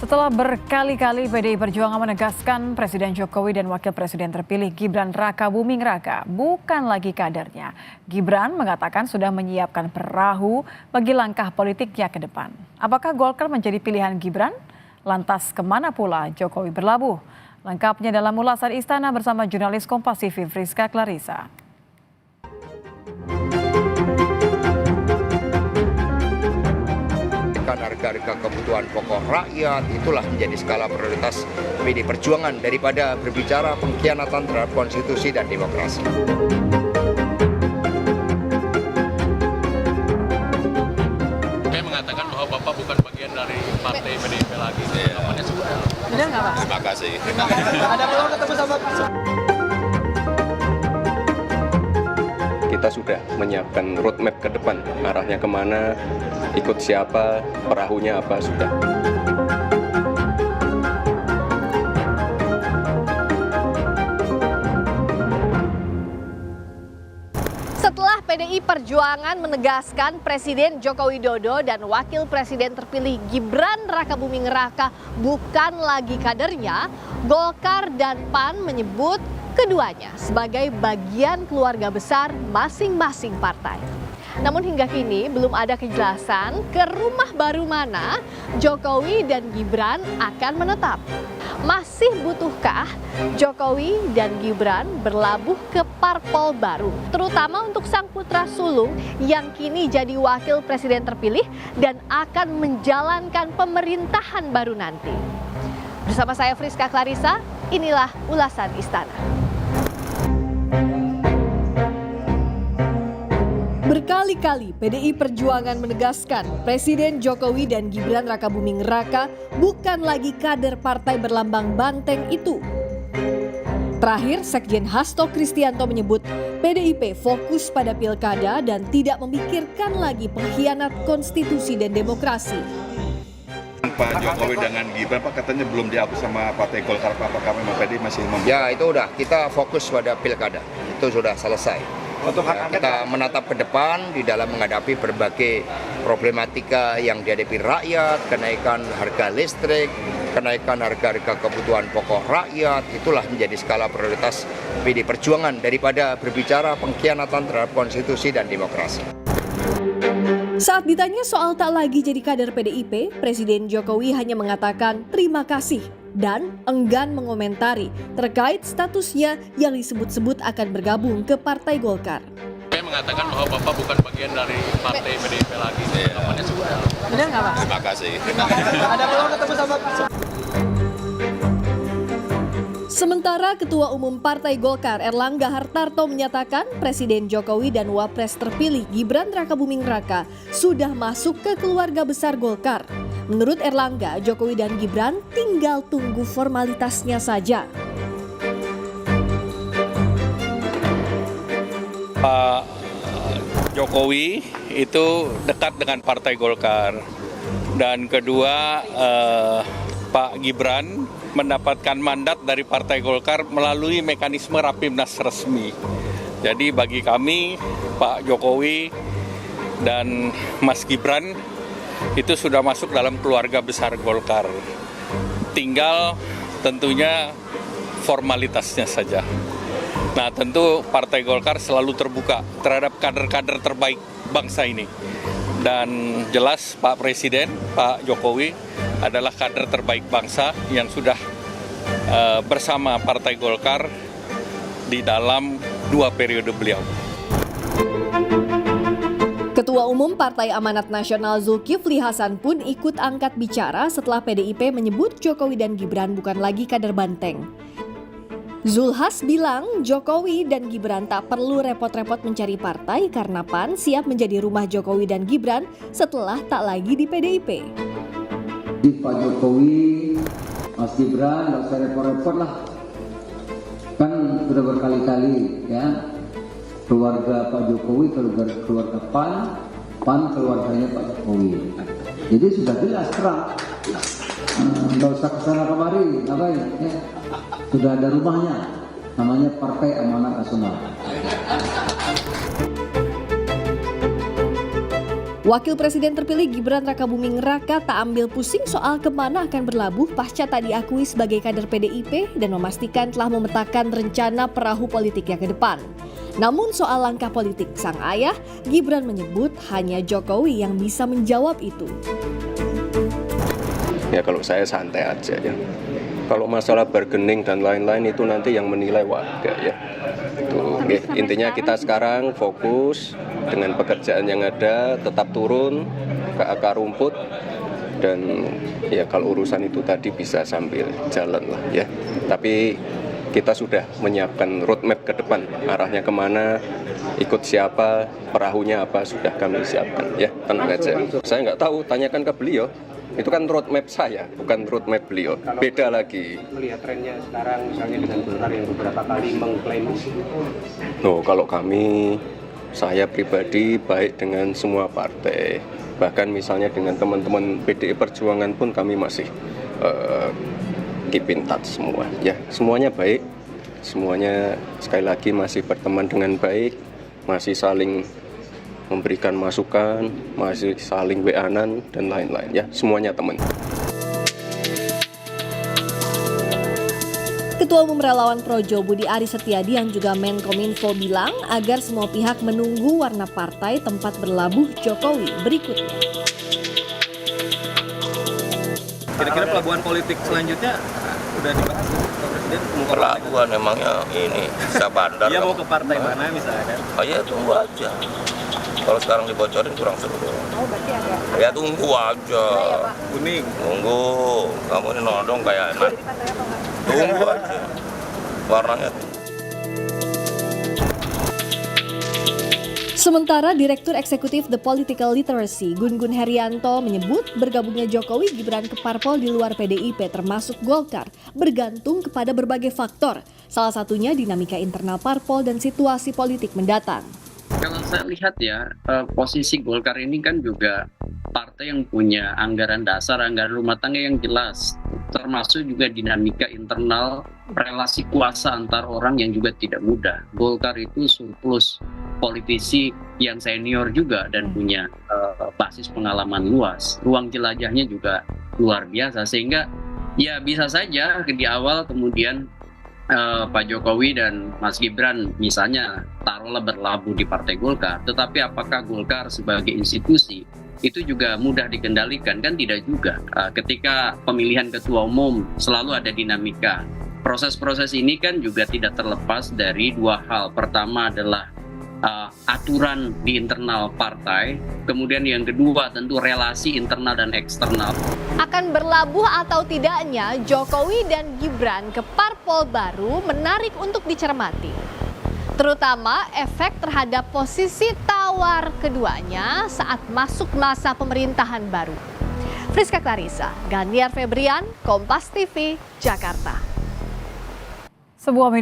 Setelah berkali-kali PDI Perjuangan menegaskan Presiden Jokowi dan Wakil Presiden terpilih Gibran Rakabuming Raka bukan lagi kadernya. Gibran mengatakan sudah menyiapkan perahu bagi langkah politiknya ke depan. Apakah Golkar menjadi pilihan Gibran? Lantas kemana pula Jokowi berlabuh? Lengkapnya dalam ulasan Istana bersama jurnalis Kompas TV Friska Clarissa. Harga-harga kebutuhan pokok rakyat itulah menjadi skala prioritas PDI Perjuangan daripada berbicara pengkhianatan terhadap konstitusi dan demokrasi. Saya mengatakan bahwa Bapak bukan bagian dari partai PDIP lagi. Namanya sudah. Benar nggak Pak? Terima kasih. Ada peluang ketemu sama Kita sudah menyiapkan roadmap ke depan, arahnya kemana, ikut siapa, perahunya apa, sudah. Setelah PDI Perjuangan menegaskan Presiden Joko Widodo dan Wakil Presiden terpilih Gibran Rakabuming Raka bukan lagi kadernya, Golkar dan PAN menyebut keduanya sebagai bagian keluarga besar masing-masing partai. Namun hingga kini belum ada kejelasan ke rumah baru mana Jokowi dan Gibran akan menetap. Masih butuhkah Jokowi dan Gibran berlabuh ke parpol baru, terutama untuk sang putra sulung yang kini jadi wakil presiden terpilih dan akan menjalankan pemerintahan baru nanti. Bersama saya Friska Clarissa, inilah ulasan Istana. Berkali-kali PDI Perjuangan menegaskan Presiden Jokowi dan Gibran Rakabuming Raka bukan lagi kader partai berlambang banteng itu. Terakhir, Sekjen Hasto Kristianto menyebut PDIP fokus pada pilkada dan tidak memikirkan lagi pengkhianat konstitusi dan demokrasi. Pak Jokowi dengan Gibran, Pak katanya belum diakui sama Partai Golkar, apakah memang PDI masih Ya itu udah, kita fokus pada pilkada, itu sudah selesai. Kita menatap ke depan di dalam menghadapi berbagai problematika yang dihadapi rakyat, kenaikan harga listrik, kenaikan harga-harga kebutuhan pokok rakyat, itulah menjadi skala prioritas PDI Perjuangan daripada berbicara pengkhianatan terhadap konstitusi dan demokrasi. Saat ditanya soal tak lagi jadi kader PDIP, Presiden Jokowi hanya mengatakan terima kasih dan enggan mengomentari terkait statusnya yang disebut-sebut akan bergabung ke Partai Golkar. Saya mengatakan bahwa Bapak bukan bagian dari partai PDIP lagi. Namanya sudah. Benar nggak Pak? Terima kasih. Ada peluang ketemu sama Sementara Ketua Umum Partai Golkar Erlangga Hartarto menyatakan Presiden Jokowi dan Wapres terpilih Gibran Rakabuming Raka sudah masuk ke keluarga besar Golkar. Menurut Erlangga, Jokowi dan Gibran tinggal tunggu formalitasnya saja. Pak Jokowi itu dekat dengan Partai Golkar. Dan kedua, Pak Gibran mendapatkan mandat dari Partai Golkar melalui mekanisme Rapimnas resmi. Jadi bagi kami, Pak Jokowi dan Mas Gibran itu sudah masuk dalam keluarga besar Golkar. Tinggal tentunya formalitasnya saja. Nah, tentu Partai Golkar selalu terbuka terhadap kader-kader terbaik bangsa ini. Dan jelas Pak Presiden, Pak Jokowi adalah kader terbaik bangsa yang sudah bersama Partai Golkar di dalam 2 periode beliau. Ketua Umum Partai Amanat Nasional Zulkifli Hasan pun ikut angkat bicara setelah PDIP menyebut Jokowi dan Gibran bukan lagi kader banteng. Zulhas bilang Jokowi dan Gibran tak perlu repot-repot mencari partai karena PAN siap menjadi rumah Jokowi dan Gibran setelah tak lagi di PDIP. Pak Jokowi, Mas Gibran, nggak usah repot-repot lah. Kan sudah berkali-kali ya, keluarga Pak Jokowi, keluarga PAN, PAN keluarganya Pak Jokowi. Jadi sudah jelas terang. Nggak usah kesana kemari, ngapain? Ya. Sudah ada rumahnya, namanya Partai Amanat Nasional. Wakil Presiden terpilih Gibran Rakabuming Raka tak ambil pusing soal kemana akan berlabuh pasca tak diakui sebagai kader PDIP dan memastikan telah memetakan rencana perahu politiknya ke depan. Namun soal langkah politik sang ayah, Gibran menyebut hanya Jokowi yang bisa menjawab itu. Ya kalau saya santai aja ya. Kalau masalah bargaining dan lain-lain itu nanti yang menilai warga ya. Tuh, intinya kita sekarang fokus dengan pekerjaan yang ada, tetap turun ke akar rumput, dan ya kalau urusan itu tadi bisa sambil jalan lah ya. Tapi kita sudah menyiapkan roadmap ke depan, arahnya kemana, ikut siapa, perahunya apa, sudah kami siapkan ya, tenang aja. Saya nggak tahu, tanyakan ke beliau. Itu kan roadmap saya, bukan roadmap beliau. Beda lagi. Melihat trennya sekarang misalnya dengan Golkar yang beberapa kali mengklaim. Kalau kami, saya pribadi baik dengan semua partai. Bahkan misalnya dengan teman-teman PDI Perjuangan pun kami masih keep in touch semua. Ya, semuanya baik. Semuanya sekali lagi masih berteman dengan baik, masih saling memberikan masukan, masih saling WA-an dan lain-lain ya, semuanya teman. Ketua Umum Relawan Projo Budi Aris Setiadi yang juga Menkominfo bilang agar semua pihak menunggu warna partai tempat berlabuh Jokowi berikutnya. Kira-kira pelabuhan politik selanjutnya udah dibahas Pak Presiden? Pelabuhan memangnya ini bisa bandar. Dia mau ke partai mana misalnya? Oh ya tunggu aja. Kalau sekarang dibocorin kurang seru. Oh berarti ada. Ya tunggu aja. Kuning. Tunggu. Kamu ini nodong kayak enak. Tunggu aja. Warnanya. Sementara Direktur Eksekutif The Political Literacy Gun Gun Herianto menyebut bergabungnya Jokowi Gibran ke parpol di luar PDIP termasuk Golkar bergantung kepada berbagai faktor. Salah satunya dinamika internal parpol dan situasi politik mendatang. Kalau saya lihat ya, posisi Golkar ini kan juga partai yang punya anggaran dasar, anggaran rumah tangga yang jelas. Termasuk juga dinamika internal relasi kuasa antar orang yang juga tidak mudah. Golkar itu surplus politisi yang senior juga dan punya basis pengalaman luas. Ruang jelajahnya juga luar biasa. Sehingga ya bisa saja di awal kemudian Pak Jokowi dan Mas Gibran misalnya taruhlah berlabuh di Partai Golkar, tetapi apakah Golkar sebagai institusi itu juga mudah dikendalikan? Kan tidak juga. Ketika pemilihan ketua umum selalu ada dinamika. Proses-proses ini kan juga tidak terlepas dari dua hal. Pertama adalah aturan di internal partai, kemudian yang kedua tentu relasi internal dan eksternal. Akan berlabuh atau tidaknya Jokowi dan Gibran ke parpol baru menarik untuk dicermati. Terutama efek terhadap posisi tawar keduanya saat masuk masa pemerintahan baru. Friska Clarissa, Ganiar Febrian, Kompas TV, Jakarta. Sebuah